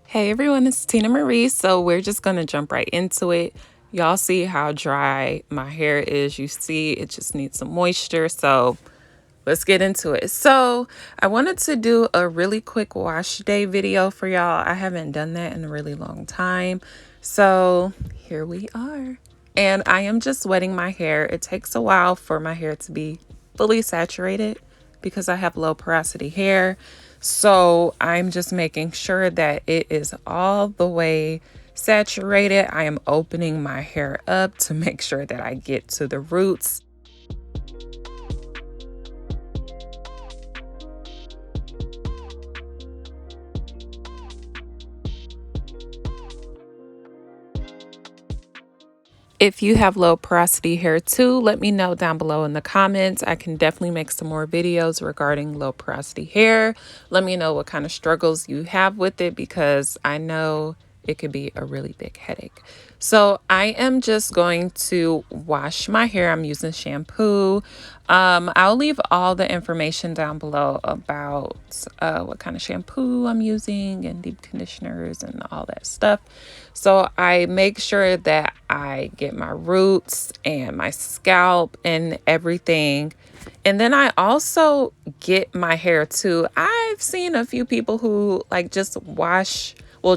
Hey everyone, it's Tina Marie. So we're just going to jump right into it. Y'all see how dry my hair is. You see it just needs some moisture. So let's get into it. So I wanted to do a really quick wash day video for y'all. I haven't done that in a really long time. So here we are. And I am just wetting my hair. It takes a while for my hair to be fully saturated because I have low porosity hair. So I'm just making sure that it is all the way saturated. I am opening my hair up to make sure that I get to the roots. If you have low porosity hair too, let me know down below in the comments. I can definitely make some more videos regarding low porosity hair. Let me know what kind of struggles you have with it because I know it could be a really big headache. So I am just going to wash my hair. I'm using shampoo. I'll leave all the information down below about what kind of shampoo I'm using and deep conditioners and all that stuff. So I make sure that I get my roots and my scalp and everything. And then I also get my hair too. I've seen a few people who just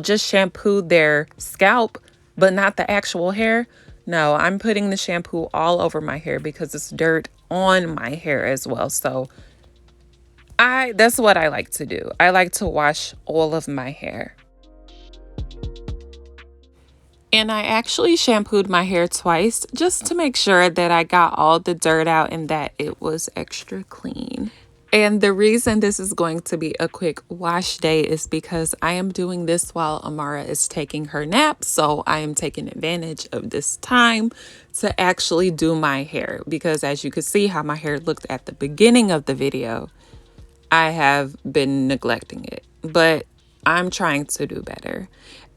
just shampoo their scalp, but not the actual hair. No, I'm putting the shampoo all over my hair because it's dirt on my hair as well. So that's what I like to do. I like to wash all of my hair. And I actually shampooed my hair twice just to make sure that I got all the dirt out and that it was extra clean. And the reason this is going to be a quick wash day is because I am doing this while Amara is taking her nap. So I am taking advantage of this time to actually do my hair because as you could see how my hair looked at the beginning of the video, I have been neglecting it, but I'm trying to do better.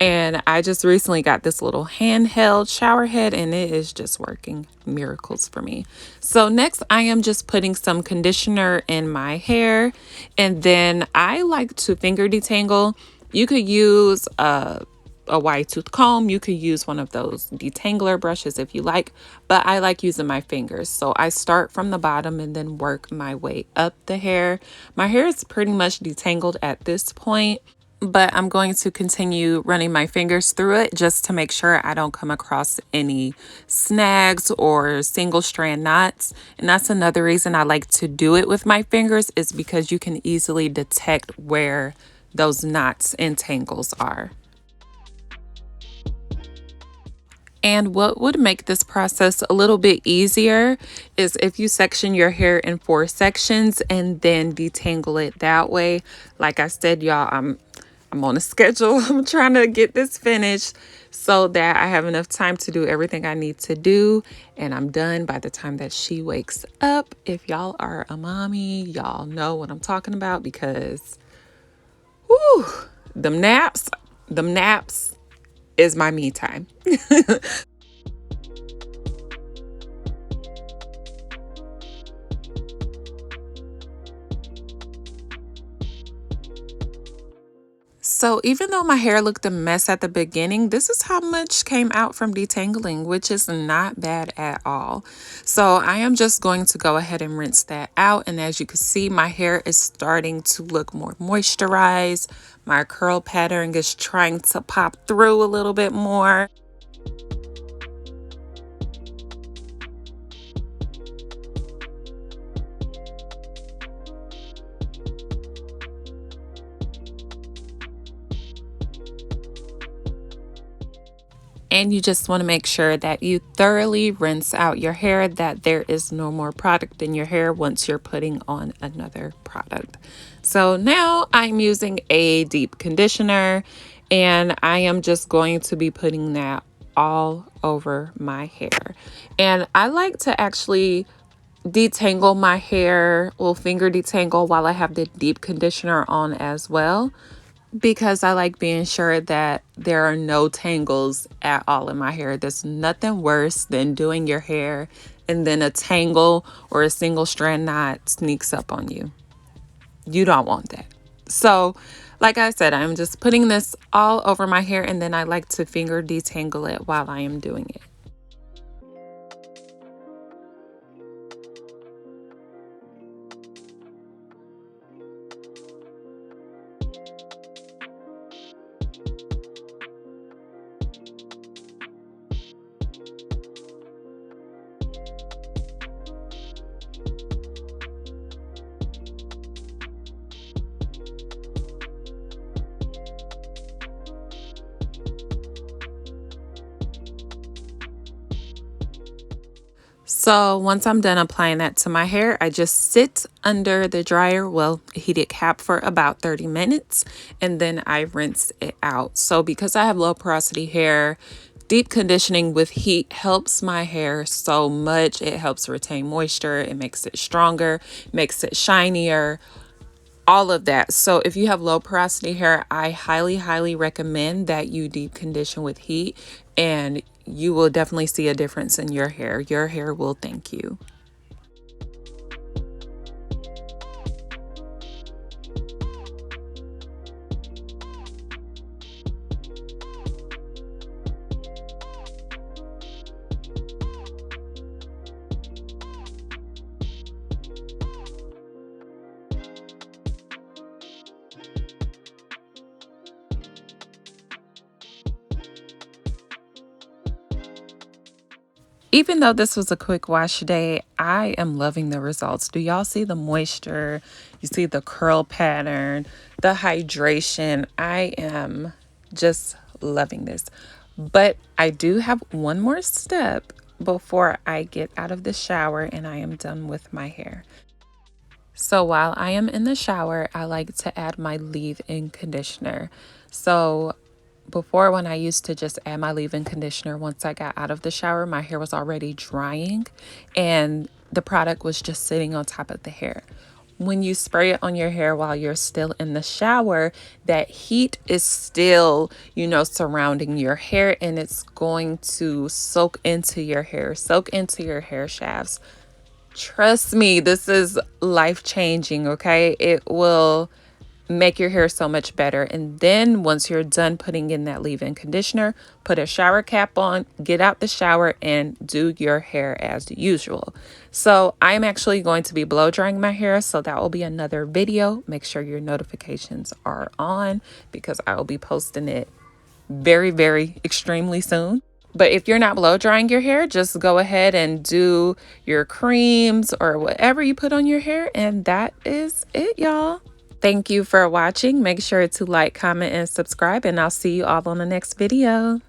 And I just recently got this little handheld shower head and it is just working miracles for me. So next I am just putting some conditioner in my hair and then I like to finger detangle. You could use a wide tooth comb. You could use one of those detangler brushes if you like, but I like using my fingers. So I start from the bottom and then work my way up the hair. My hair is pretty much detangled at this point, but I'm going to continue running my fingers through it just to make sure I don't come across any snags or single strand knots. And that's another reason I like to do it with my fingers is because you can easily detect where those knots and tangles are. And what would make this process a little bit easier is if you section your hair in 4 sections and then detangle it that way. Like I said, y'all, I'm on a schedule. I'm trying to get this finished so that I have enough time to do everything I need to do. And I'm done by the time that she wakes up. If y'all are a mommy, y'all know what I'm talking about because, whew, them naps is my me time. So even though my hair looked a mess at the beginning, this is how much came out from detangling, which is not bad at all. So I am just going to go ahead and rinse that out. And as you can see, my hair is starting to look more moisturized. My curl pattern is trying to pop through a little bit more. And you just want to make sure that you thoroughly rinse out your hair, that there is no more product in your hair once you're putting on another product. So now I'm using a deep conditioner and I am just going to be putting that all over my hair. And I like to actually detangle my hair, well, finger detangle while I have the deep conditioner on as well, because I like being sure that there are no tangles at all in my hair. There's nothing worse than doing your hair and then a tangle or a single strand knot sneaks up on you. You don't want that. So Like I said, I'm just putting this all over my hair, and then I like to finger detangle it while I am doing it. So once I'm done applying that to my hair, I just sit under the dryer, well, heated cap for about 30 minutes, and then I rinse it out. So because I have low porosity hair, deep conditioning with heat helps my hair so much. It helps retain moisture, it makes it stronger, makes it shinier, all of that. So if you have low porosity hair, I highly recommend that you deep condition with heat, and you will definitely see a difference in your hair. Your hair will thank you. Even though this was a quick wash day, I am loving the results. Do y'all see the moisture? You see the curl pattern, the hydration. I am just loving this. But I do have one more step before I get out of the shower and I am done with my hair. So while I am in the shower, I like to add my leave-in conditioner. So before, when I used to just add my leave-in conditioner once I got out of the shower, my hair was already drying and the product was just sitting on top of the hair. When you spray it on your hair while you're still in the shower, that heat is still, surrounding your hair, and it's going to soak into your hair, soak into your hair shafts. Trust me, this is life changing, okay? It will make your hair so much better. And then once you're done putting in that leave-in conditioner, put a shower cap on, get out the shower, and do your hair as usual. So I'm actually going to be blow drying my hair, so that will be another video. Make sure your notifications are on because I will be posting it very extremely soon. But if you're not blow drying your hair, just go ahead and do your creams or whatever you put on your hair, and that is it, y'all. Thank you for watching. Make sure to like, comment, and subscribe, and I'll see you all on the next video.